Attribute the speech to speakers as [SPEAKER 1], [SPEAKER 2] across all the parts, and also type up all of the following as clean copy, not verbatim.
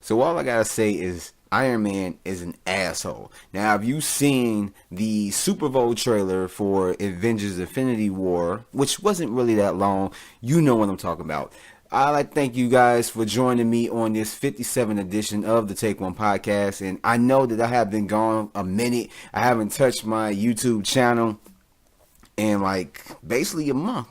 [SPEAKER 1] So all I gotta say is Iron Man is an asshole. Now, if you've seen the Superbowl trailer for Avengers Infinity War, which wasn't really that long, you know what I'm talking about. I'd like to thank you guys for joining me on this 57th edition of the Take One podcast. And I know that I have been gone a minute. I haven't touched my YouTube channel in like basically a month.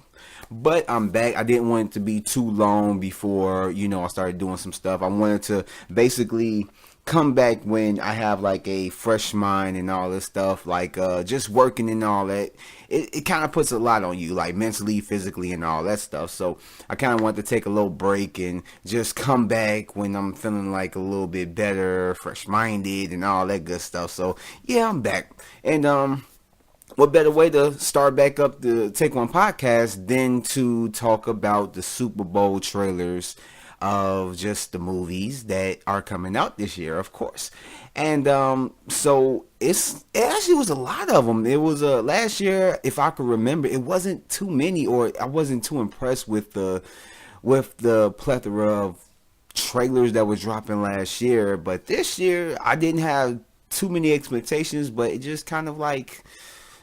[SPEAKER 1] But I'm back. I didn't want it to be too long before, I started doing some stuff. I wanted to basically come back when I have like a fresh mind and all this stuff, like just working and all that. It kind of puts a lot on you, like mentally, physically, and all that stuff. So I kind of wanted to take a little break and just come back when I'm feeling like a little bit better, fresh minded, and all that good stuff. So yeah, I'm back. And what better way to start back up the Take One podcast than to talk about the Super Bowl trailers of just the movies that are coming out this year, of course. And so it actually was a lot of them. It was last year, if I could remember, it wasn't too many, or I wasn't too impressed with the plethora of trailers that was dropping last year. But this year, I didn't have too many expectations, but it just kind of like,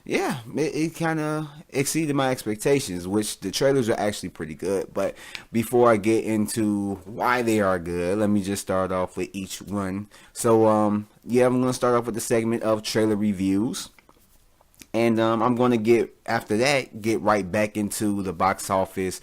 [SPEAKER 1] yeah, it kind of exceeded my expectations, which the trailers are actually pretty good. But before I get into why they are good, let me just start off with each one. So, I'm going to start off with the segment of trailer reviews. And I'm going to get right back into the box office,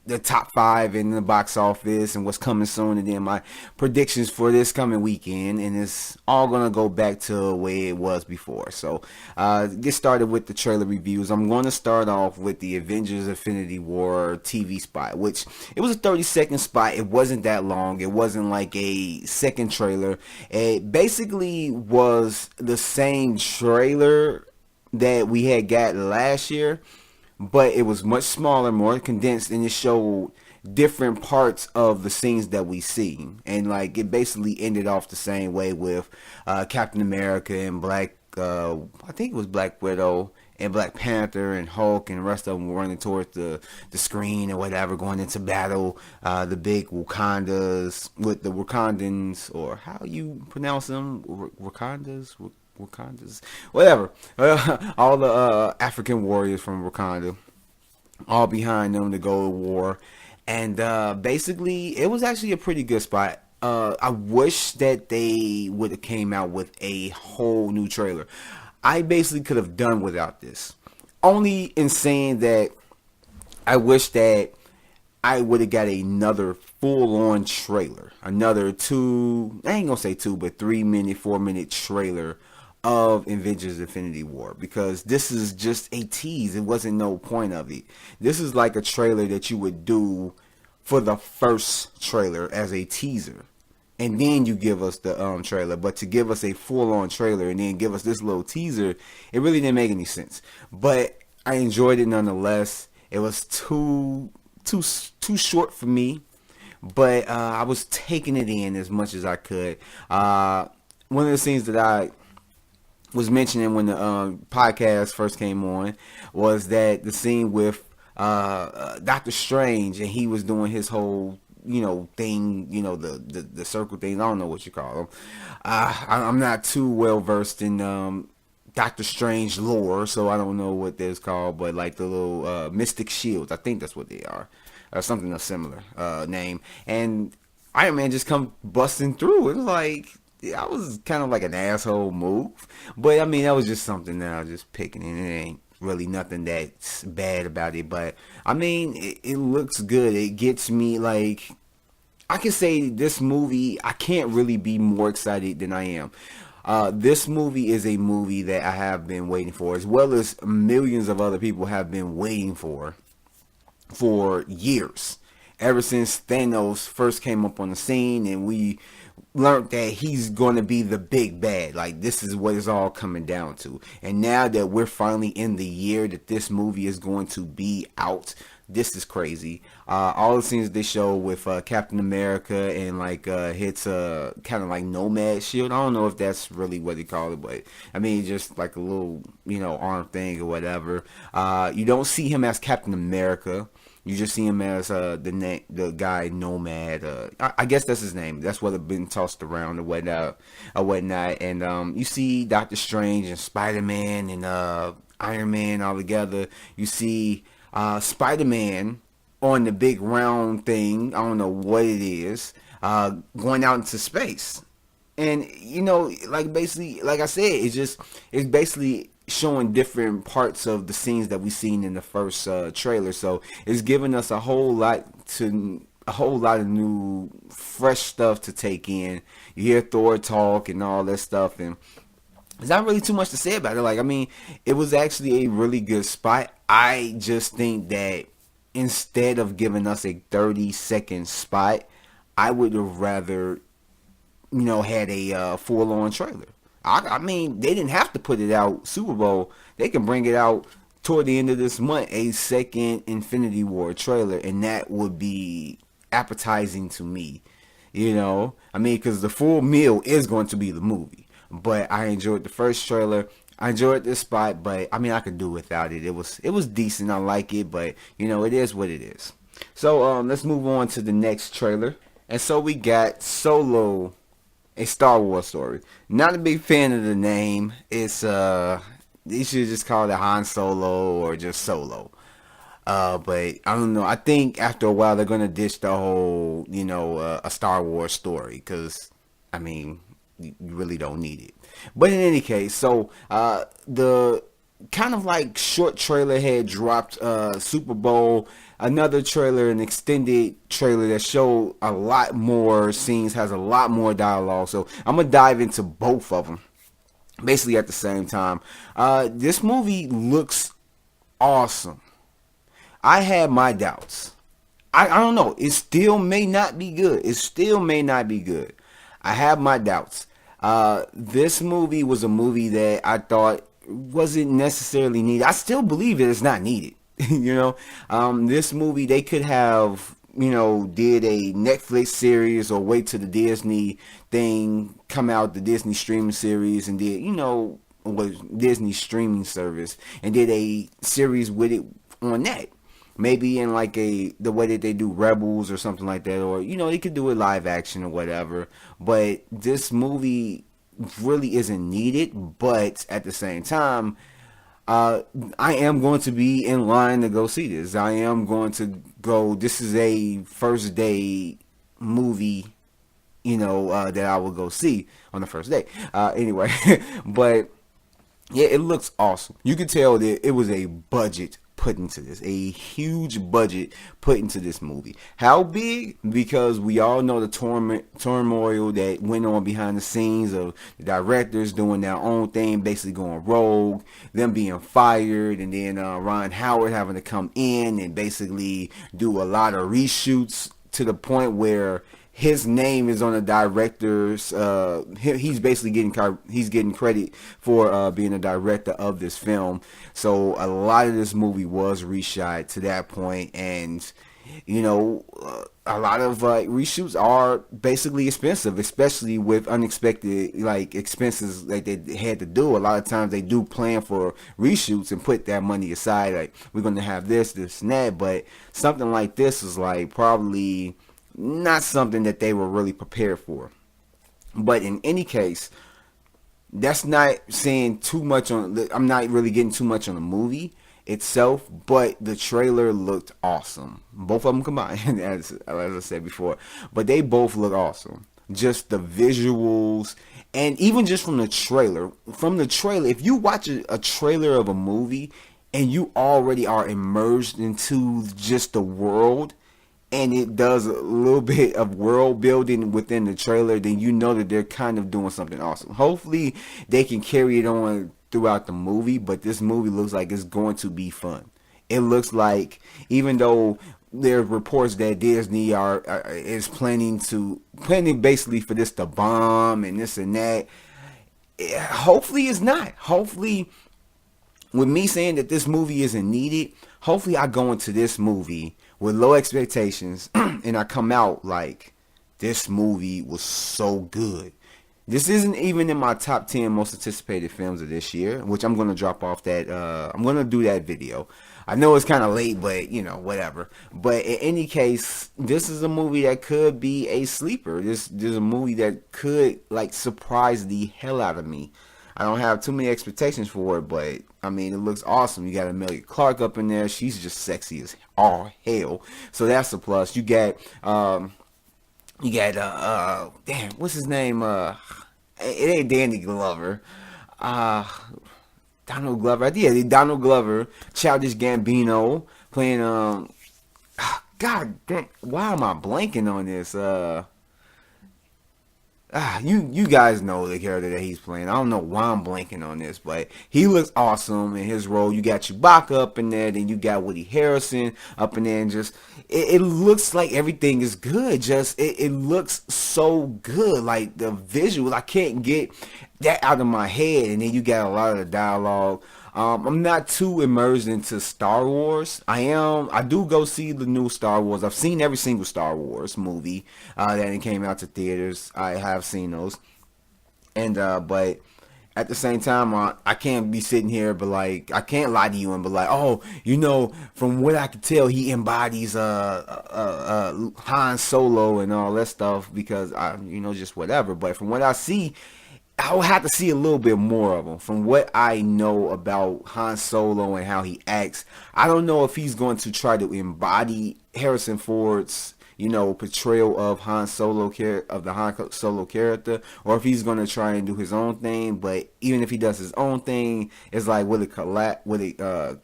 [SPEAKER 1] the top 5 in the box office and what's coming soon, and then my predictions for this coming weekend, and it's all gonna go back to the way it was before. So get started with the trailer reviews. I'm going to start off with the Avengers Infinity War TV spot, which it was a 30-second spot. It wasn't that long. It wasn't like a second trailer. It basically was the same trailer that we had got last year, but it was much smaller, more condensed, and it showed different parts of the scenes that we see. And like it basically ended off the same way with Captain America and I think it was Black Widow and Black Panther and Hulk, and the rest of them were running towards the screen or whatever, going into battle. The big Wakandas with the Wakandans, or how you pronounce them, Wakandas, whatever. All the African warriors from Wakanda, all behind them to go to war. And basically, it was actually a pretty good spot. I wish that they would have came out with a whole new trailer. I basically could have done without this. Only in saying that I wish that I would have got another full-on trailer. Another 2, I ain't gonna say 2, but 3-minute, 4-minute trailer of Avengers Infinity War, because this is just a tease. It wasn't no point of it. This is like a trailer that you would do for the first trailer as a teaser, and then you give us the trailer. But to give us a full-on trailer and then give us this little teaser, it really didn't make any sense. But I enjoyed it nonetheless. It was too short for me, but I was taking it in as much as I could. One of the scenes that I was mentioning when the podcast first came on was that the scene with Doctor Strange, and he was doing his whole thing, the circle thing. I don't know what you call them. I'm not too well versed in Doctor Strange lore, so I don't know what that's called, but like the little mystic shields, I think that's what they are, or something a similar name. And Iron Man just come busting through. It was like, I was kind of like an asshole move, but I mean, that was just something that I was just picking, and it ain't really nothing that's bad about it. But I mean, it looks good. It gets me, like, I can say this movie, I can't really be more excited than I am. This movie is a movie that I have been waiting for, as well as millions of other people have been waiting for years. Ever since Thanos first came up on the scene and we learned that he's going to be the big bad. Like, this is what it's all coming down to. And now that we're finally in the year that this movie is going to be out, this is crazy. All the scenes they show with Captain America and like hits kind of like nomad shield. I don't know if that's really what they call it, but I mean, just like a little, arm thing or whatever. You don't see him as Captain America. You just see him as the guy Nomad. I guess that's his name. That's what have been tossed around or whatnot. And you see Doctor Strange and Spider-Man and Iron Man all together. You see Spider-Man on the big round thing. I don't know what it is. Going out into space. And like basically, like I said, it's basically showing different parts of the scenes that we seen in the first trailer. So it's giving us a whole lot of new, fresh stuff to take in. You hear Thor talk and all that stuff, and there's not really too much to say about it. Like, I mean, it was actually a really good spot. I just think that instead of giving us a 30-second spot, I would have rather had a full-on trailer. I mean, they didn't have to put it out Super Bowl. They can bring it out toward the end of this month, a second Infinity War trailer, and that would be appetizing to me. I mean, because the full meal is going to be the movie. But I enjoyed the first trailer. I enjoyed this spot, but I mean, I could do without it. It was decent. I like it, but it is what it is. So let's move on to the next trailer. And so we got Solo, a Star Wars story. Not a big fan of the name. It's they should just call it Han Solo or just Solo. But I don't know. I think after a while they're gonna ditch the whole a Star Wars story, because I mean you really don't need it. But in any case, so the kind of like short trailer had dropped Super Bowl. Another trailer, an extended trailer that showed a lot more scenes, has a lot more dialogue. So I'm going to dive into both of them basically at the same time. This movie looks awesome. I had my doubts. I don't know. It still may not be good. I have my doubts. This movie was a movie that I thought wasn't necessarily needed. I still believe that it's not needed. This movie, they could have, did a Netflix series or wait till the Disney thing come out, the Disney streaming series, and did, was Disney streaming service, and did a series with it on that. Maybe in like the way that they do Rebels or something like that, or, they could do a live action or whatever. But this movie really isn't needed, but at the same time, I am going to be in line to go see this. I am going to go. This is a first day movie, that I will go see on the first day. Anyway, but yeah, it looks awesome. You can tell that it was a budget put into this, a huge budget put into this movie. How big? Because we all know the turmoil that went on behind the scenes of the directors doing their own thing, basically going rogue, them being fired, and then Ron Howard having to come in and basically do a lot of reshoots to the point where his name is on the director's. He's basically getting credit for being a director of this film. So a lot of this movie was reshot to that point, and a lot of reshoots are basically expensive, especially with unexpected expenses like they had to do. A lot of times they do plan for reshoots and put that money aside. Like, we're gonna have this, and that, but something like this is like probably not something that they were really prepared for. But in any case, that's not saying too much on. I'm not really getting too much on the movie itself, but the trailer looked awesome. Both of them combined, as I said before, but they both look awesome. Just the visuals, and even just from the trailer. If you watch a trailer of a movie and you already are immersed into just the world, and it does a little bit of world building within the trailer, then you know that they're kind of doing something awesome. Hopefully they can carry it on throughout the movie, but this movie looks like it's going to be fun. It looks like, even though there are reports that Disney is planning basically for this to bomb and this and that, hopefully it's not. Hopefully, with me saying that this movie isn't needed, hopefully I go into this movie with low expectations and I come out like, this movie was so good. This isn't even in my top 10 most anticipated films of this year, which I'm going to drop off that. I'm going to do that video. I know it's kind of late, but whatever. But in any case, this is a movie that could be a sleeper. This is a movie that could like surprise the hell out of me. I don't have too many expectations for it, but I mean, it looks awesome. You got Amelia Clark up in there. She's just sexy as all hell. So that's a plus. Damn, what's his name? It ain't Danny Glover. Uh, Donald Glover. Yeah, Donald Glover. Childish Gambino playing. God, why am I blanking on this? You guys know the character that he's playing. I don't know why I'm blanking on this, but he looks awesome in his role. You got Chewbacca up in there, then you got Woody Harrelson up in there, and just it looks like everything is good. Just it looks so good, like the visual. I can't get that out of my head, and then you got a lot of the dialogue. I'm not too immersed into Star Wars. I am. I do go see the new Star Wars. I've seen every single Star Wars movie that came out to theaters. I have seen those, and but at the same time, I can't be sitting here, but like I can't lie to you and be like, oh, from what I can tell, he embodies Han Solo and all that stuff because just whatever. But from what I see, I will have to see a little bit more of him. From what I know about Han Solo and how he acts, I don't know if he's going to try to embody Harrison Ford's, portrayal of Han Solo of the Han Solo character, or if he's going to try and do his own thing. But even if he does his own thing, it's like will it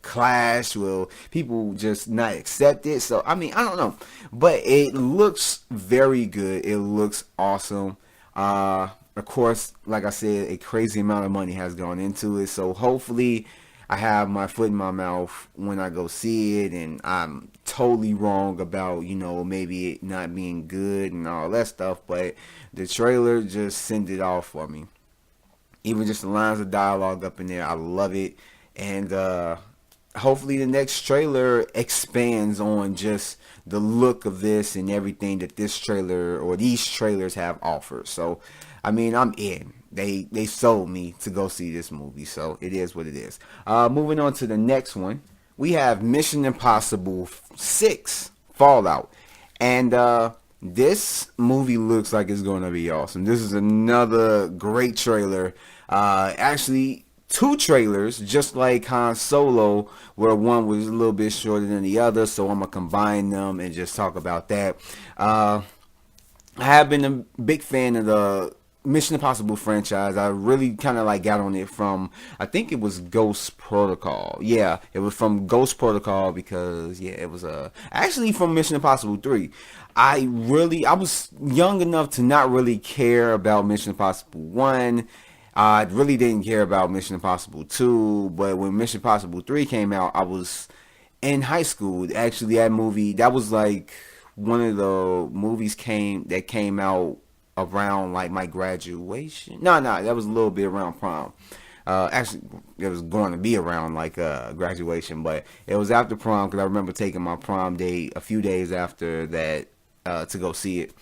[SPEAKER 1] clash? Will people just not accept it? So I mean, I don't know, but it looks very good. It looks awesome. Of course, like I said, a crazy amount of money has gone into it. So hopefully I have my foot in my mouth when I go see it, and I'm totally wrong about, maybe it not being good and all that stuff. But the trailer just sent it off for me. Even just the lines of dialogue up in there, I love it. And hopefully the next trailer expands on just the look of this and everything that this trailer or these trailers have offered. So I mean, I'm in. They sold me to go see this movie, so it is what it is. Moving on to the next one, we have Mission Impossible 6 Fallout, and this movie looks like it's going to be awesome. This is another great trailer. Actually, two trailers, just like Han Solo, where one was a little bit shorter than the other, so I'm gonna combine them and just talk about that. I have been a big fan of the Mission Impossible franchise. I really kind of like got on it from, I think it was Ghost Protocol. Yeah, it was from Ghost Protocol because it was actually from Mission Impossible 3. I was young enough to not really care about Mission Impossible 1. I really didn't care about Mission Impossible 2, but when Mission Impossible 3 came out, I was in high school. Actually, that movie, that was like one of the movies that came out around like my graduation. No, that was a little bit around prom. Actually, it was going to be around like graduation, but it was after prom because I remember taking my prom date a few days after that to go see it.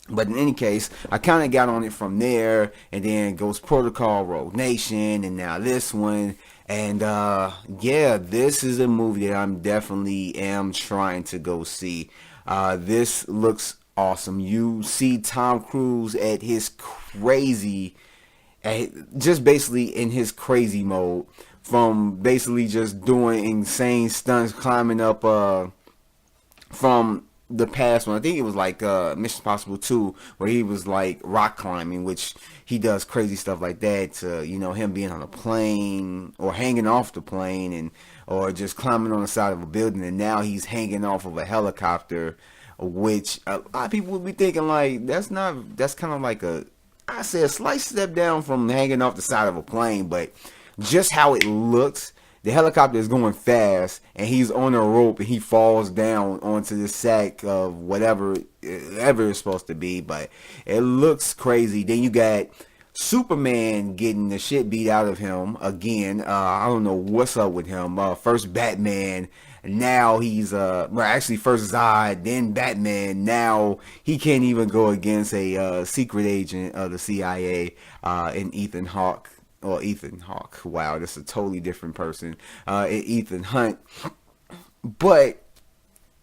[SPEAKER 1] But in any case, I kind of got on it from there, and then Ghost Protocol, Rogue Nation, and now this one. And this is a movie that I'm definitely am trying to go see. This looks awesome. You see Tom Cruise at his crazy, just basically in his crazy mode, from basically just doing insane stunts, climbing up from the past one. I think it was like Mission Impossible 2, where he was like rock climbing, which he does crazy stuff like that, to him being on a plane or hanging off the plane, and or just climbing on the side of a building, and now he's hanging off of a helicopter, which a lot of people would be thinking like that's kind of like a slight step down from hanging off the side of a plane. But just how it looks, the helicopter is going fast, and he's on a rope, and he falls down onto the sack of whatever it's supposed to be. But it looks crazy. Then you got Superman getting the shit beat out of him again. I don't know what's up with him. First Batman, now he's first Zod, then Batman. Now he can't even go against a secret agent of the CIA in Ethan Hawke. Wow, this is a totally different person. Ethan Hunt. but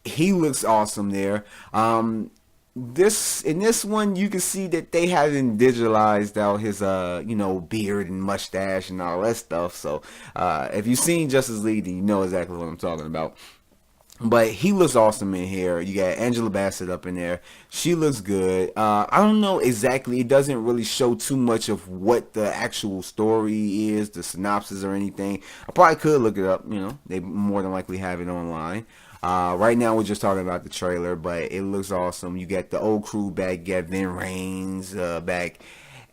[SPEAKER 1] he looks awesome there. This one you can see that they haven't digitalized out his beard and mustache and all that stuff. So if you've seen Justice League, then you know exactly what I'm talking about. But he looks awesome in here. You got Angela Bassett up in there. She looks good. I don't know exactly. It doesn't really show too much of what the actual story is, the synopsis or anything. I probably could look it up. They more than likely have it online. Right now we're just talking about the trailer, but it looks awesome. You got the old crew back. You got Vin Rames back.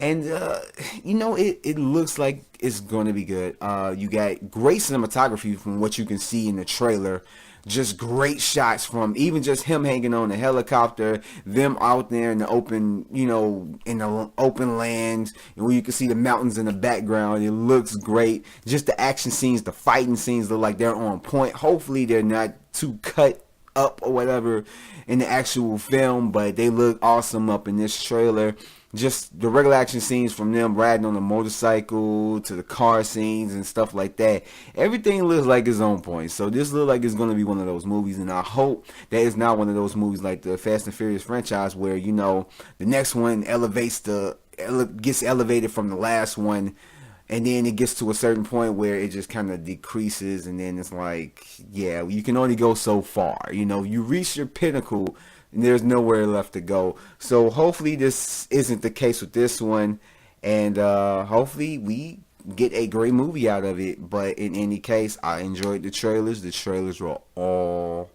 [SPEAKER 1] And, it looks like it's going to be good. You got great cinematography from what you can see in the trailer. Just great shots from even just him hanging on the helicopter, them out there in the open, in the open lands, where you can see the mountains in the background. It looks great. Just the action scenes, the fighting scenes look like they're on point. Hopefully they're not too cut up or whatever in the actual film, but they look awesome up in this trailer. Just the regular action scenes from them riding on the motorcycle to the car scenes and stuff like that. Everything looks like it's on point. So this looks like it's going to be one of those movies, and I hope that it's not one of those movies like the Fast and Furious franchise where, the next one gets elevated from the last one, and then it gets to a certain point where it just kind of decreases, and then it's like, yeah, you can only go so far. You reach your pinnacle, and there's nowhere left to go. So hopefully this isn't the case with this one, and hopefully we get a great movie out of it. But in any case, I enjoyed the trailers. The trailers were all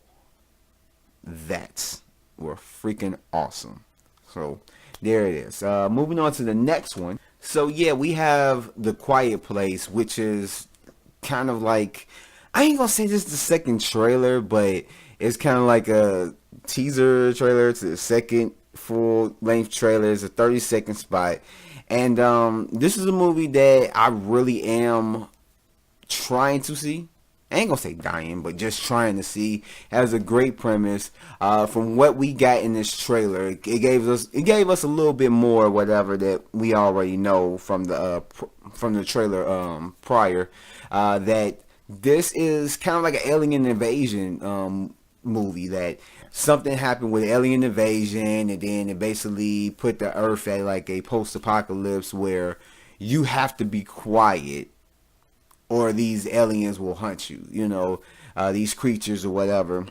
[SPEAKER 1] that were freaking awesome. So there it is. Moving on to the next one. So yeah, we have The Quiet Place, which is kind of like, I ain't gonna say this is the second trailer, but it's kind of like a teaser trailer to the second full length trailer. It's a 30-second spot, and this is a movie that I really am trying to see. I ain't gonna say dying, but just trying to see. It has a great premise. From what we got in this trailer, it gave us a little bit more, whatever, that we already know from the trailer prior. That this is kind of like an alien invasion movie. That something happened with alien invasion, and then it basically put the Earth at like a post-apocalypse where you have to be quiet, or these aliens will hunt you, these creatures or whatever.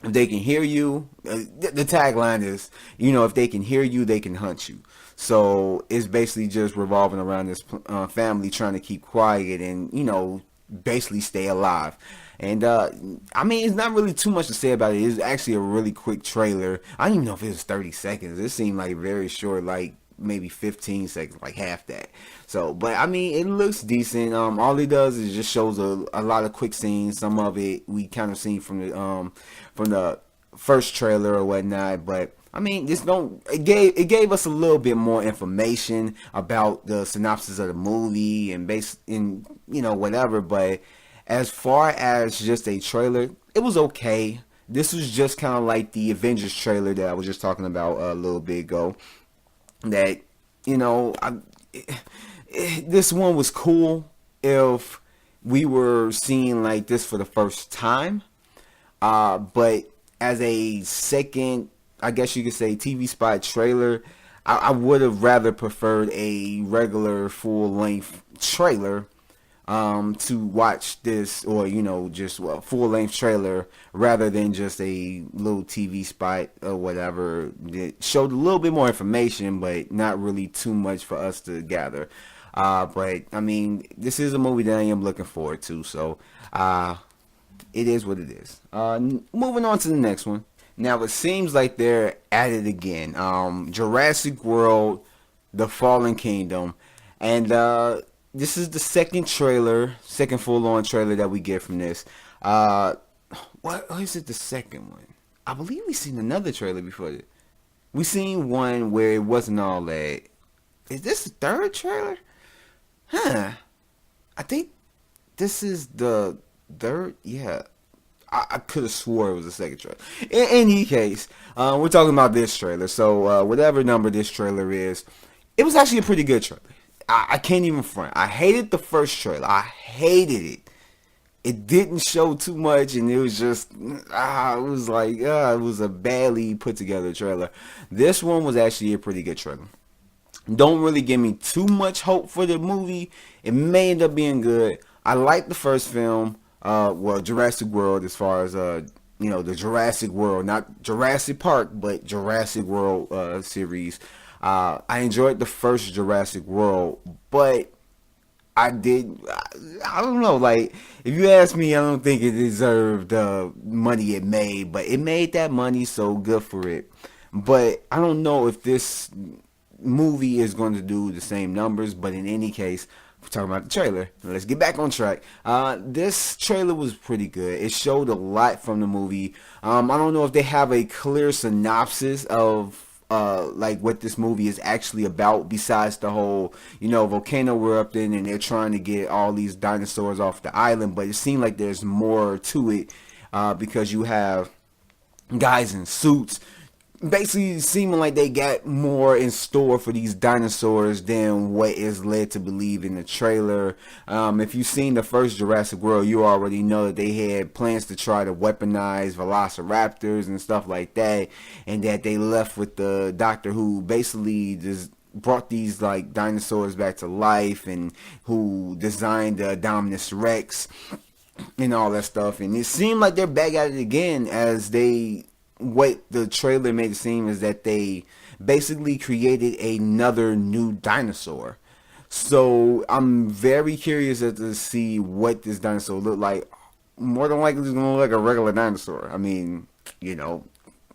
[SPEAKER 1] If they can hear you, the tagline is, if they can hear you, they can hunt you. So it's basically just revolving around this family trying to keep quiet and, basically stay alive. And, it's not really too much to say about it. It's actually a really quick trailer. I don't even know if it was 30 seconds. It seemed like very short, like maybe 15 seconds, like half that. So, but it looks decent. All it does is just shows a lot of quick scenes. Some of it we kind of seen from the first trailer or whatnot. But it gave us a little bit more information about the synopsis of the movie and whatever. But as far as just a trailer, it was okay. This was just kind of like the Avengers trailer that I was just talking about a little bit ago. That, this one was cool if we were seeing like this for the first time. But as a second, I guess you could say, TV spot trailer, I would have rather preferred a regular full-length trailer to watch this, or just a full-length trailer rather than just a little TV spot or whatever that showed a little bit more information, but not really too much for us to gather. But this is a movie that I am looking forward to, so it is what it is. Moving on to the next one. Now it seems like they're at it again. Jurassic World: The Fallen Kingdom, and this is the second full-on trailer that we get from this. What is it? The second one? I believe we seen another trailer before this. We seen one where it wasn't all that. Is this the third trailer? Huh? I think this is the third. Yeah, I could have swore it was the second trailer. In any case, we're talking about this trailer. So whatever number this trailer is, it was actually a pretty good trailer. I can't even front. I hated the first trailer. I hated it. it didn't show too much, and it was just it was like it was a badly put together trailer. This one was actually a pretty good trailer. Don't really give me too much hope for the movie. It may end up being good. I like the first film, well, Jurassic World, as far as the Jurassic World, not Jurassic Park, but Jurassic World series. I enjoyed the first Jurassic World, but I don't know. Like, if you ask me, I don't think it deserved the money it made, but it made that money, so good for it. But I don't know if this movie is going to do the same numbers. But in any case, we're talking about the trailer. Let's get back on track. This trailer was pretty good. It showed a lot from the movie. I don't know if they have a clear synopsis of like what this movie is actually about, besides the whole volcano erupting and they're trying to get all these dinosaurs off the island. But it seemed like there's more to it, because you have guys in suits basically seeming like they got more in store for these dinosaurs than what is led to believe in the trailer. If you've seen the first Jurassic World, you already know that they had plans to try to weaponize velociraptors and stuff like that, and that they left with the doctor who basically just brought these like dinosaurs back to life, and who designed the Dominus Rex and all that stuff. And it seemed like they're back at it again, as what the trailer made it seem is that they basically created another new dinosaur. So I'm very curious to see what this dinosaur look like. More than likely, it's gonna look like a regular dinosaur. I mean,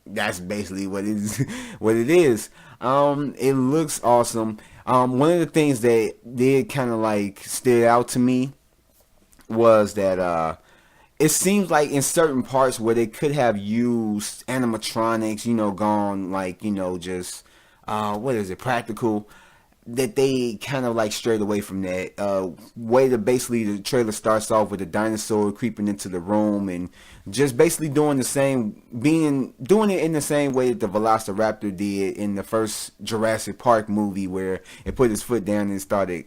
[SPEAKER 1] that's basically what it is. What it is. It looks awesome. One of the things that did kind of like stood out to me was that it seems like in certain parts where they could have used animatronics, gone like, just, what is it, practical, that they kind of like strayed away from that. Way to basically, the trailer starts off with a dinosaur creeping into the room and just basically doing it in the same way that the Velociraptor did in the first Jurassic Park movie, where it put his foot down and started,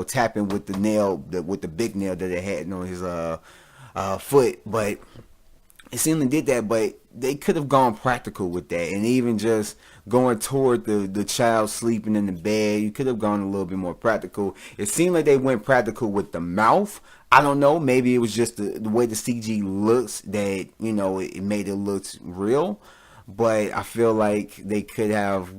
[SPEAKER 1] tapping with the nail, with the big nail that it had on his foot. But it seemed they did that, but they could have gone practical with that, and even just going toward the child sleeping in the bed, you could have gone a little bit more practical. It seemed like they went practical with the mouth. I don't know, maybe it was just the way the CG looks that, it made it look real, but I feel like they could have,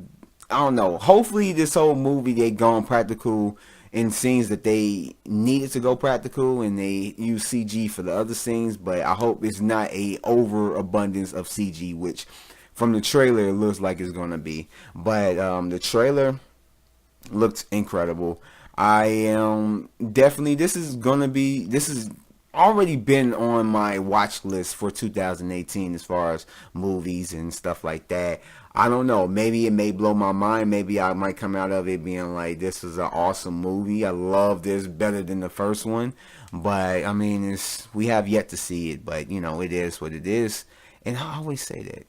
[SPEAKER 1] I don't know, hopefully this whole movie they gone practical in scenes that they needed to go practical, and they use CG for the other scenes. But I hope it's not a overabundance of CG, which from the trailer it looks like it's gonna be. But the trailer looked incredible. I am definitely, this is already been on my watch list for 2018 as far as movies and stuff like that. I don't know, maybe it may blow my mind. Maybe I might come out of it being like, this is an awesome movie, I love this better than the first one. But I mean, we have yet to see it. But it is what it is, and I always say that,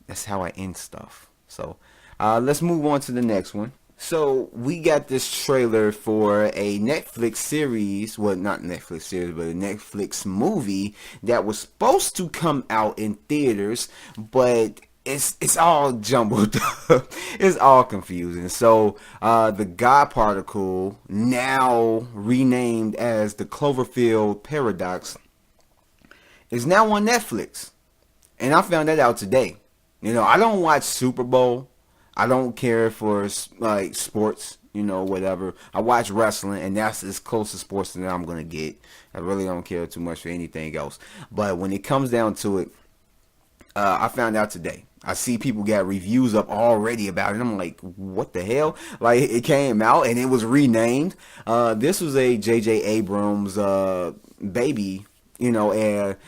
[SPEAKER 1] that's how I end stuff. So let's move on to the next one. So we got this trailer for a Netflix series, well, not Netflix series, but a Netflix movie that was supposed to come out in theaters, but it's all jumbled up. It's all confusing. So the God Particle, now renamed as the Cloverfield Paradox, is now on Netflix, and I found that out today. I don't watch Superbowl. I don't care for like sports, whatever. I watch wrestling, and that's as close to sports that I'm gonna get. I really don't care too much for anything else. But when it comes down to it, I found out today. I see people got reviews up already about it. I'm like, what the hell? Like, it came out and it was renamed. This was a J.J. Abrams baby, and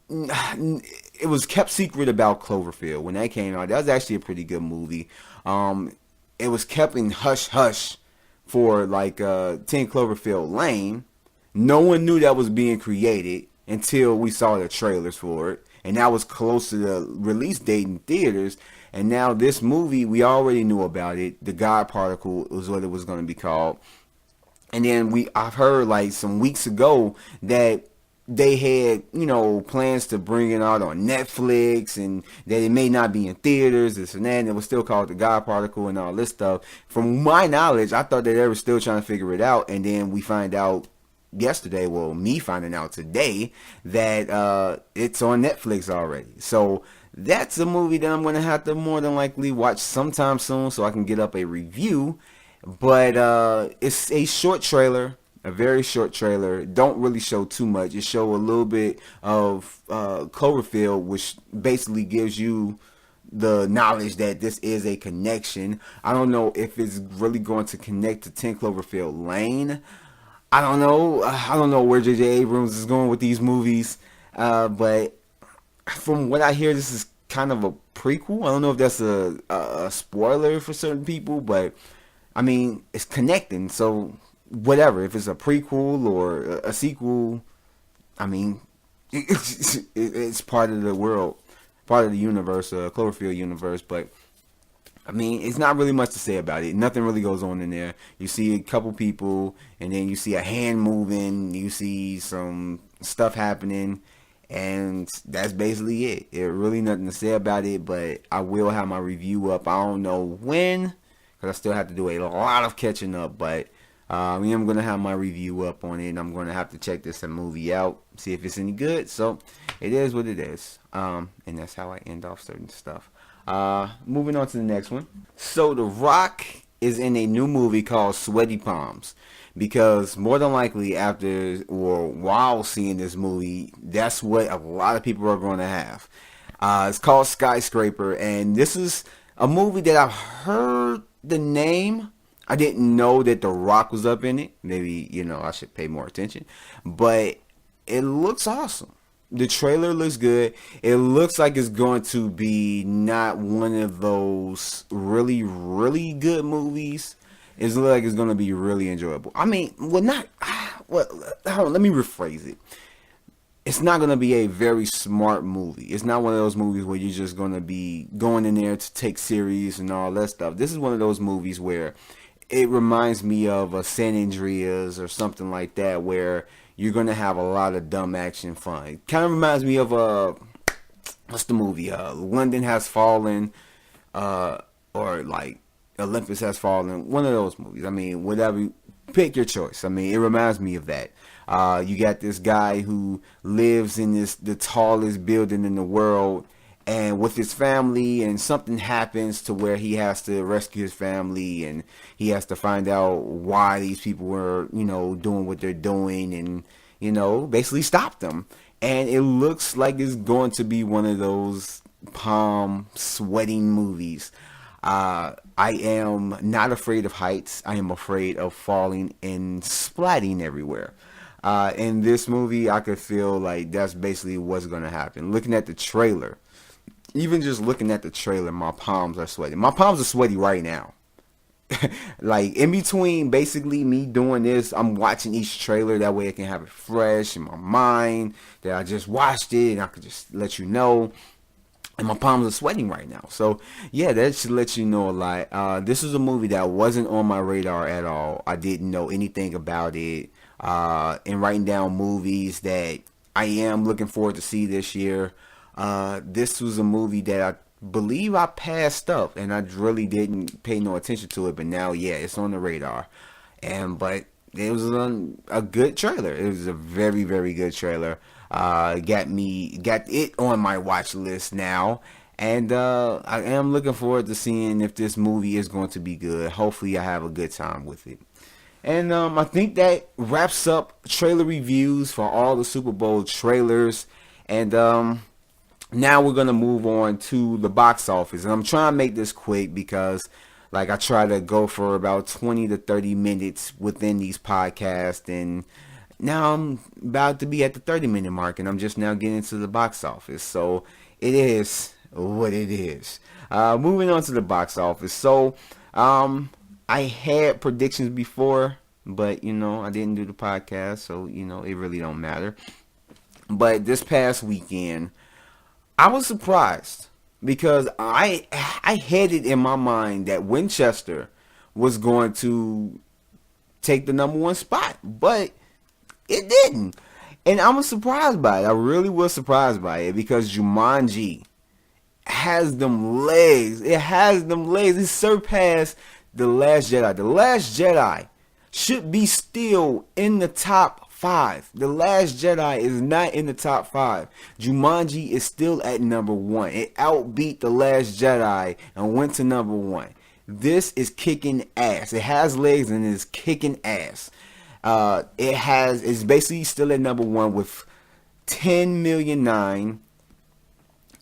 [SPEAKER 1] it was kept secret about Cloverfield when that came out. That was actually a pretty good movie. It was kept in hush hush for like 10 Cloverfield Lane. No one knew that was being created until we saw the trailers for it, and that was close to the release date in theaters. And now this movie, we already knew about it. The God Particle was what it was going to be called. And then I've heard like some weeks ago that they had, plans to bring it out on Netflix, and that it may not be in theaters, this and that, and it was still called The God Particle and all this stuff. From my knowledge, I thought that they were still trying to figure it out, and then we find out yesterday, well, me finding out today, that it's on Netflix already. So that's a movie that I'm going to have to more than likely watch sometime soon so I can get up a review. But it's a short trailer, a very short trailer. Don't really show too much. It show a little bit of Cloverfield, which basically gives you the knowledge that this is a connection. I don't know if it's really going to connect to 10 Cloverfield Lane. I don't know. I don't know where J.J. Abrams is going with these movies. But from what I hear, this is kind of a prequel. I don't know if that's a spoiler for certain people, but I mean, it's connecting. So whatever, if it's a prequel or a sequel, I mean, it's part of the world, part of the universe, Cloverfield universe. But I mean, it's not really much to say about it. Nothing really goes on in there. You see a couple people, and then you see a hand moving. You see some stuff happening, and that's basically it. There's really nothing to say about it, but I will have my review up. I don't know when, because I still have to do a lot of catching up, but I am going to have my review up on it, and I'm going to have to check this movie out, see if it's any good. So it is what it is, and that's how I end off certain stuff. Moving on to the next one. So The Rock is in a new movie called Sweaty Palms, because more than likely after or while seeing this movie, that's what a lot of people are going to have. It's called Skyscraper, and this is a movie that I've heard the name. I didn't know that The Rock was up in it. Maybe, I should pay more attention, but it looks awesome. The trailer looks good. It looks like it's going to be not one of those really, really good movies. It looks like it's going to be really enjoyable. I mean, let me rephrase it. It's not going to be a very smart movie. It's not one of those movies where you're just going to be going in there to take serious and all that stuff. This is one of those movies where it reminds me of a San Andreas or something like that, where you're going to have a lot of dumb action fun. It kind of reminds me of what's the movie? London Has Fallen, or like Olympus Has Fallen. One of those movies. I mean, whatever. Pick your choice. I mean, it reminds me of that. You got this guy who lives in the tallest building in the world, and with his family, and something happens to where he has to rescue his family, and he has to find out why these people were, doing what they're doing, and, basically stop them. And it looks like it's going to be one of those palm sweating movies. I am not afraid of heights. I am afraid of falling and splatting everywhere. In this movie, I could feel like that's basically what's going to happen. Looking at the trailer, even just looking at the trailer, my palms are sweaty. My palms are sweaty right now. Like, in between basically me doing this, I'm watching each trailer. That way I can have it fresh in my mind that I just watched it, and I could just let you know. And my palms are sweating right now. So, yeah, that should let you know a lot. This is a movie that wasn't on my radar at all. I didn't know anything about it. And writing down movies that I am looking forward to see this year. This was a movie that I believe I passed up, and I really didn't pay no attention to it. But now, yeah, it's on the radar. But it was a good trailer. It was a very, very good trailer. Got it on my watch list now, and I am looking forward to seeing if this movie is going to be good. Hopefully, I have a good time with it. And I think that wraps up trailer reviews for all the Super Bowl trailers. And now we're going to move on to the box office. And I'm trying to make this quick because I try to go for about 20 to 30 minutes within these podcasts. And now I'm about to be at the 30-minute mark, and I'm just now getting into the box office. So it is what it is. Moving on to the box office. So I had predictions before, but, I didn't do the podcast, so, it really don't matter. But this past weekend, I was surprised because I had it in my mind that Winchester was going to take the number one spot, but it didn't. And I was surprised by it. I really was surprised by it because Jumanji has them legs. It has them legs. It surpassed The Last Jedi. The Last Jedi should be still in the top 5. The Last Jedi is not in the top 5. Jumanji is still at number 1. It outbeat The Last Jedi and went to number 1. This is kicking ass. It has legs and it's kicking ass. It's basically still at number 1 with 10,000,009,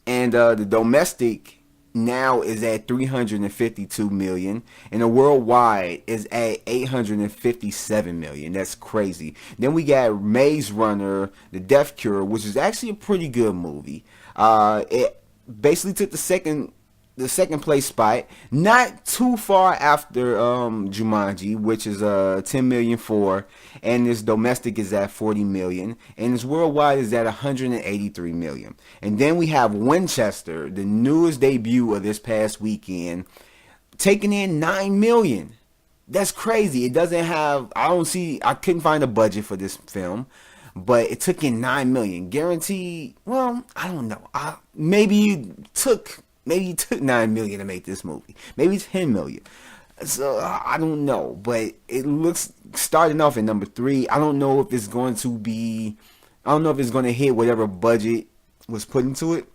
[SPEAKER 1] and the domestic now is at 352 million, and the worldwide is at 857 million. That's crazy. Then we got Maze Runner, The Death Cure, which is actually a pretty good movie. It basically took the second place spot, not too far after Jumanji, which is 10,000,004, and its domestic is at 40 million, and its worldwide is at 183 million. And then we have Winchester, the newest debut of this past weekend, taking in 9 million. That's crazy. It doesn't have, I couldn't find a budget for this film, but it took in 9 million. Guaranteed, well, I don't know. Maybe it took 9 million to make this movie. Maybe 10 million. So I don't know, but it looks starting off at number 3. I don't know if it's going to hit whatever budget was put into it,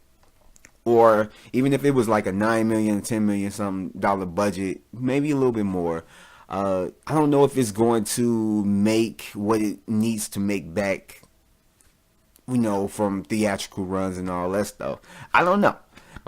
[SPEAKER 1] or even if it was like a 9 million, 10 million something dollar budget, maybe a little bit more. I don't know if it's going to make what it needs to make back, from theatrical runs and all that stuff. I don't know.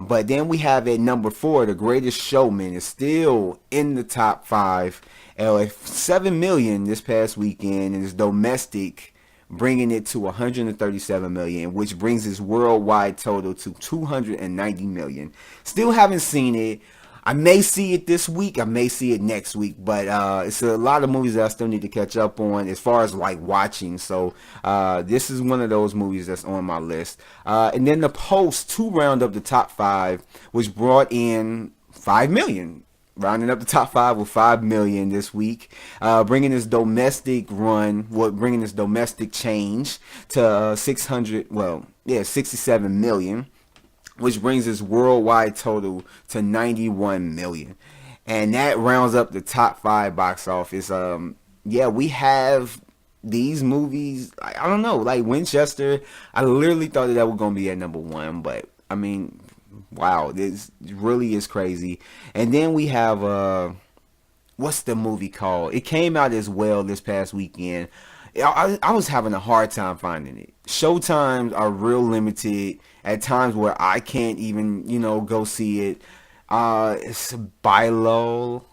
[SPEAKER 1] But then we have at number 4, The Greatest Showman is still in the top 5. 7 million this past weekend, and it's domestic, bringing it to 137 million, which brings its worldwide total to 290 million. Still haven't seen it. I may see it this week. I may see it next week. But it's a lot of movies that I still need to catch up on as far as like watching. So this is one of those movies that's on my list. And then The Post, to round up the top 5, which brought in 5 million. Rounding up the top 5 with 5 million this week, bringing this domestic change to 67 million. Which brings its worldwide total to 91 million. And that rounds up the top 5 box office. We have these movies. I don't know, like Winchester. I literally thought that was going to be at number 1. But, I mean, wow, this really is crazy. And then we have, what's the movie called? It came out as well this past weekend. I was having a hard time finding it. Showtimes are real limited at times where I can't even, go see it. It's Bilal.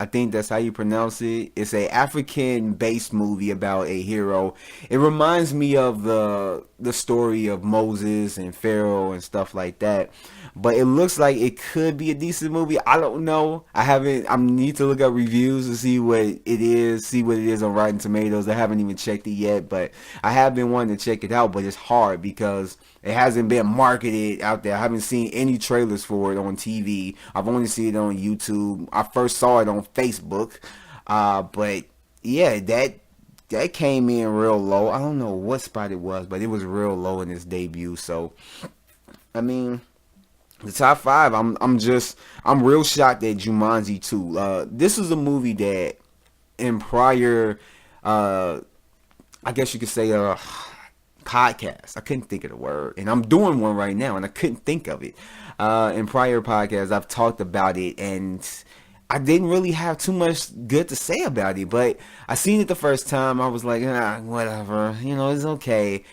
[SPEAKER 1] I think that's how you pronounce it. It's a African-based movie about a hero. It reminds me of the story of Moses and Pharaoh and stuff like that. But it looks like it could be a decent movie. I don't know. I need to look up reviews to see what it is on Rotten Tomatoes. I haven't even checked it yet, but I have been wanting to check it out, but it's hard because it hasn't been marketed out there. I haven't seen any trailers for it on TV. I've only seen it on YouTube. I first saw it on Facebook. But yeah, that came in real low. I don't know what spot it was, but it was real low in its debut. So, I mean, the top 5, I'm real shocked at Jumanji 2. This is a movie that in prior, I guess you could say, podcast. I couldn't think of the word, and I'm doing one right now, and I couldn't think of it. In prior podcasts, I've talked about it, and I didn't really have too much good to say about it. But I seen it the first time. I was like, whatever, it's okay.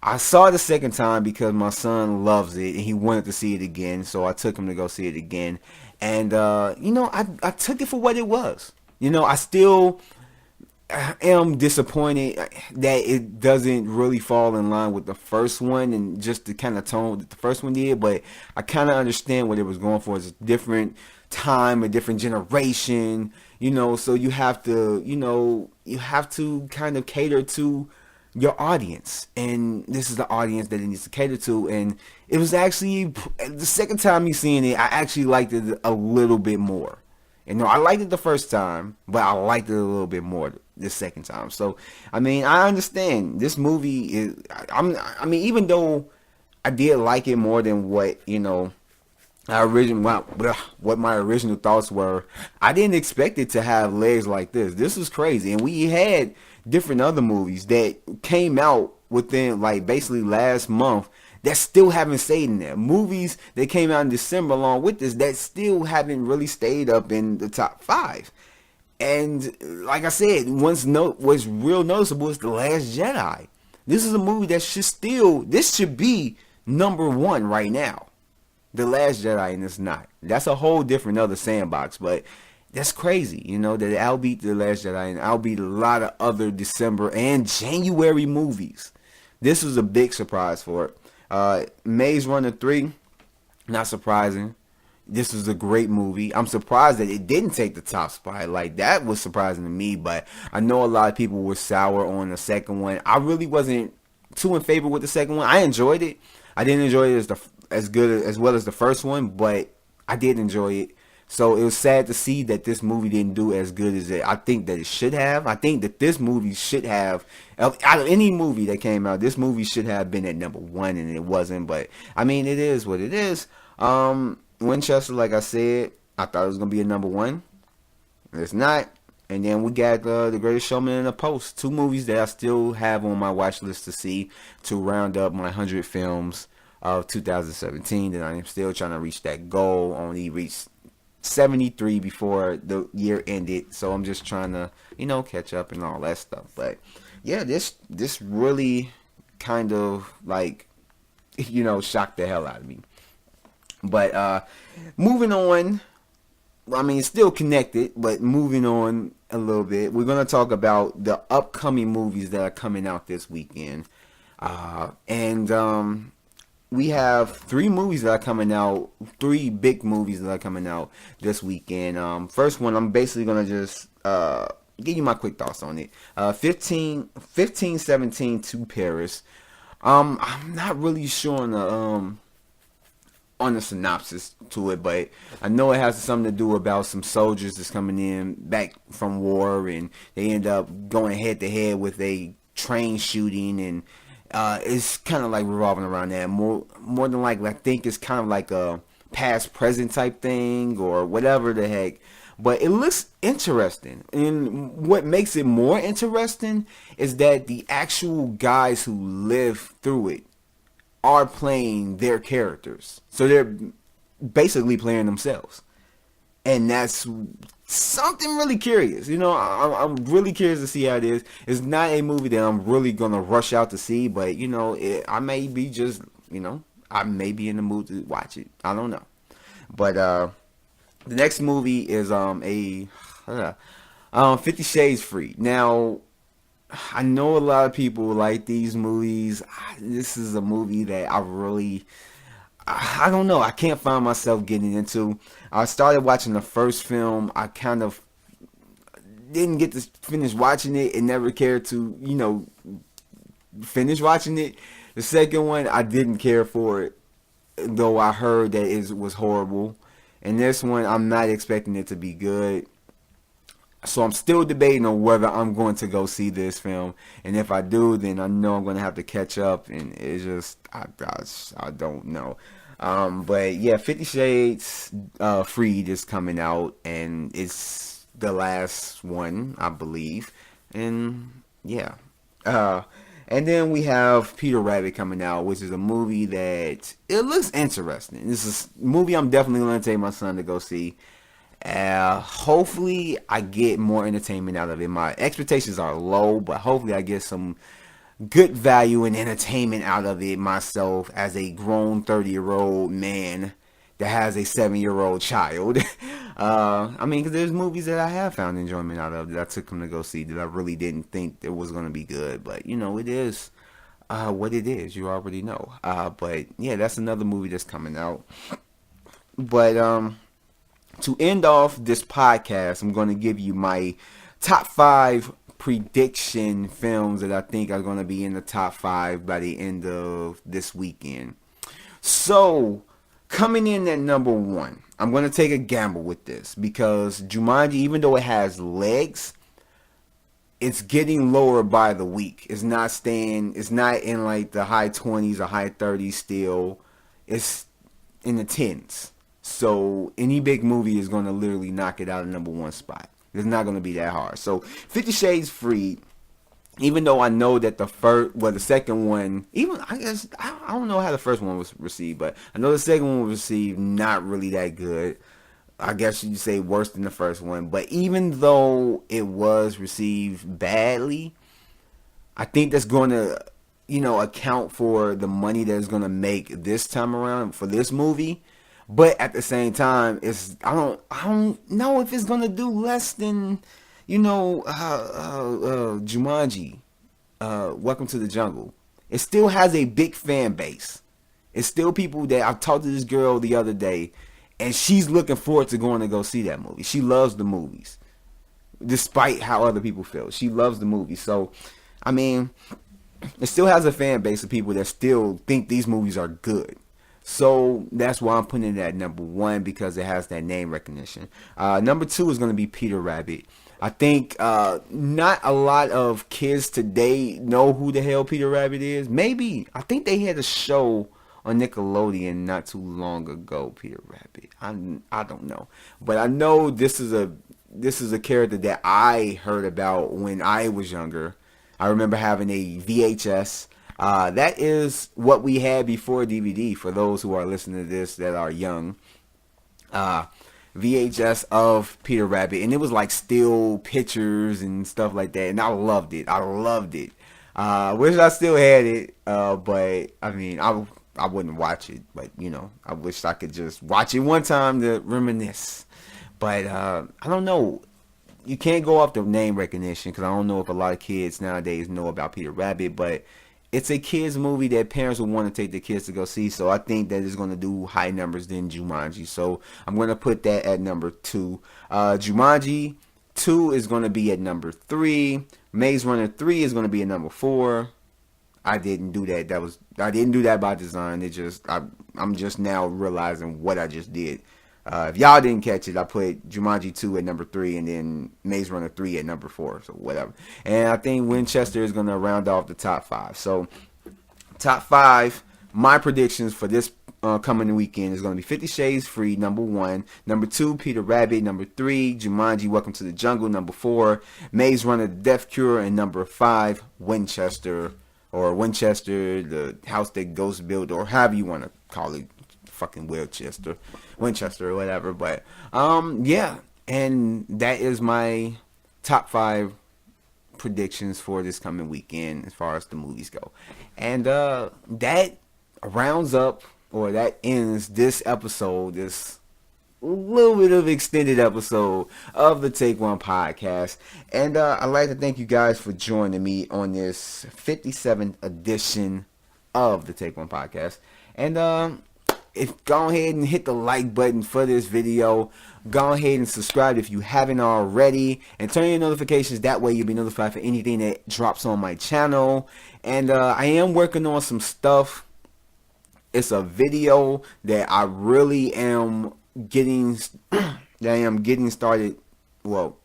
[SPEAKER 1] I saw it the second time because my son loves it, and he wanted to see it again, so I took him to go see it again. And I took it for what it was. I still am disappointed that it doesn't really fall in line with the first one and just the kind of tone that the first one did, but I kind of understand what it was going for. It's a different time, a different generation, so you have to kind of cater to your audience, and this is the audience that it needs to cater to. And it was actually the second time you seen it, I actually liked it a little bit more. And no, I liked it the first time, but I liked it a little bit more the second time. So, I mean, I understand this movie is. I mean, even though I did like it more than what what my original thoughts were. I didn't expect it to have legs like this. This was crazy, and we had different other movies that came out within like basically last month that still haven't stayed in there. Movies that came out in December along with this that still haven't really stayed up in the top 5. And like I said, what's real noticeable is The Last Jedi. This is a movie that should be number 1 right now. The Last Jedi, and it's not. That's a whole different other sandbox, but that's crazy, that it outbeat The Last Jedi and outbeat a lot of other December and January movies. This was a big surprise for it. Maze Runner 3, not surprising. This was a great movie. I'm surprised that it didn't take the top spot. Like, that was surprising to me, but I know a lot of people were sour on the second one. I really wasn't too in favor with the second one. I enjoyed it. I didn't enjoy it as good as well as the first one, but I did enjoy it. So it was sad to see that this movie didn't do as good as I think that it should have. I think that this movie should have, out of any movie that came out, this movie should have been at number 1, and it wasn't. But I mean, it is what it is. Winchester, like I said, I thought it was gonna be a number 1. It's not. And then we got The Greatest Showman and The Post, 2 movies that I still have on my watch list to see to round up my 100 films of 2017. And I'm still trying to reach that goal. Only reached 73 before the year ended, so I'm just trying to catch up and all that stuff. But yeah, this really kind of like shocked the hell out of me. But moving on, I mean, it's still connected, but moving on a little bit, we're going to talk about the upcoming movies that are coming out this weekend. And we have 3 movies that are coming out, 3 big movies that are coming out this weekend. First one, I'm basically going to just give you my quick thoughts on it. 1517 to Paris. I'm not really sure on the synopsis to it, but I know it has something to do about some soldiers that's coming in back from war, and they end up going head to head with a train shooting, and it's kind of like revolving around that. More than likely, I think it's kind of like a past present type thing or whatever the heck. But it looks interesting, and what makes it more interesting is that the actual guys who live through it are playing their characters. So they're basically playing themselves. And that's something really curious. I'm really curious to see how it is. It's not a movie that I'm really going to rush out to see, but, I may be just, I may be in the mood to watch it. I don't know. But the next movie is 50 Shades Free. Now, I know a lot of people like these movies. This is a movie that I don't know. I can't find myself getting into. I started watching the first film. I kind of didn't get to finish watching it and never cared to, finish watching it. The second one, I didn't care for it, though I heard that it was horrible. And this one, I'm not expecting it to be good. So I'm still debating on whether I'm going to go see this film, and if I do, then I know I'm going to have to catch up, and it's just I don't know. But yeah, 50 Shades Freed is coming out, and it's the last one, I believe, and yeah. And then we have Peter Rabbit coming out, which is a movie that it looks interesting. This is a movie I'm definitely going to take my son to go see. Hopefully I get more entertainment out of it. My expectations are low, but hopefully I get some good value and entertainment out of it myself as a grown 30-year-old man that has a 7-year-old child. I mean, because there's movies that I have found enjoyment out of that I took him to go see that I really didn't think it was going to be good. But, it is what it is. You already know. But, yeah, that's another movie that's coming out. But, to end off this podcast, I'm going to give you my top 5 prediction films that I think are going to be in the top 5 by the end of this weekend. So, coming in at number 1, I'm going to take a gamble with this because Jumanji, even though it has legs, it's getting lower by the week. It's not in like the high 20s or high 30s still. It's in the 10s. So any big movie is going to literally knock it out of number 1 spot. It's not going to be that hard. So 50 Shades Freed, even though I know that the second one, even I guess I don't know how the first one was received, but I know the second one was received not really that good. I guess you'd say worse than the first one. But even though it was received badly, I think that's going to, account for the money that it's going to make this time around for this movie. But at the same time, I don't know if it's going to do less than, Jumanji, Welcome to the Jungle. It still has a big fan base. It's still people that I talked to this girl the other day, and she's looking forward to going to go see that movie. She loves the movies. Despite how other people feel. She loves the movie. So, I mean, it still has a fan base of people that still think these movies are good. So, that's why I'm putting it at number 1, because it has that name recognition. Number 2 is going to be Peter Rabbit. I think not a lot of kids today know who the hell Peter Rabbit is. Maybe. I think they had a show on Nickelodeon not too long ago, Peter Rabbit. I don't know, but I know this is a character that I heard about when I was younger. I remember having a VHS. That is what we had before DVD. For those who are listening to this that are young, VHS of Peter Rabbit, and it was like still pictures and stuff like that, and I loved it. Wish I still had it, but I mean, I wouldn't watch it, but I wish I could just watch it one time to reminisce. But I don't know. You can't go off the name recognition, because I don't know if a lot of kids nowadays know about Peter Rabbit, but it's a kids movie that parents will want to take their kids to go see. So I think that it's going to do high numbers than Jumanji. So I'm going to put that at number 2. Jumanji 2 is going to be at number 3. Maze Runner 3 is going to be at number 4. I didn't do that. I didn't do that by design. I'm just now realizing what I just did. If y'all didn't catch it, I put Jumanji 2 at number 3 and then Maze Runner 3 at number 4. So whatever. And I think Winchester is going to round off the top 5. So top 5, my predictions for this coming weekend is going to be 50 Shades Freed, number 1. Number 2, Peter Rabbit. Number 3, Jumanji, Welcome to the Jungle. Number 4, Maze Runner, The Death Cure. And number 5, Winchester, the house that Ghosts built, or however you want to call it. Fucking Winchester or whatever. But yeah, and that is my top 5 predictions for this coming weekend as far as the movies go. And that rounds up, or that ends this episode, this little bit of extended episode of the Take One podcast. And I'd like to thank you guys for joining me on this 57th edition of the Take One podcast. And go ahead and hit the like button for this video. Go ahead and subscribe if you haven't already, and turn your notifications. That way you'll be notified for anything that drops on my channel. And I am working on some stuff. It's a video that I really am getting started. Well,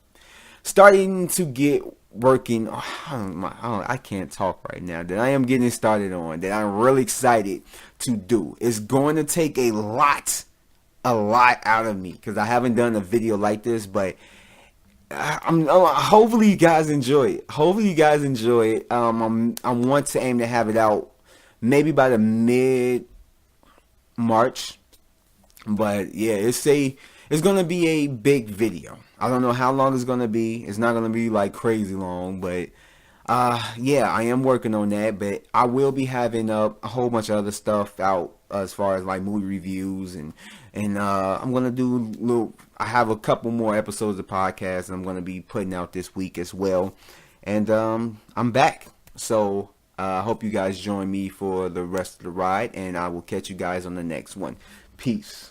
[SPEAKER 1] starting to get working. I can't talk right now. That I am getting started on. That I'm really excited to do. It's going to take a lot out of me, because I haven't done a video like this. But hopefully you guys enjoy it. I want to aim to have it out maybe by the mid-March. But yeah, it's gonna be a big video. I don't know how long it's gonna be. It's not gonna be like crazy long, but yeah, I am working on that. But I will be having a whole bunch of other stuff out as far as like movie reviews, and I'm gonna do I have a couple more episodes of podcasts I'm gonna be putting out this week as well. And I'm back, so I hope you guys join me for the rest of the ride, and I will catch you guys on the next one. Peace.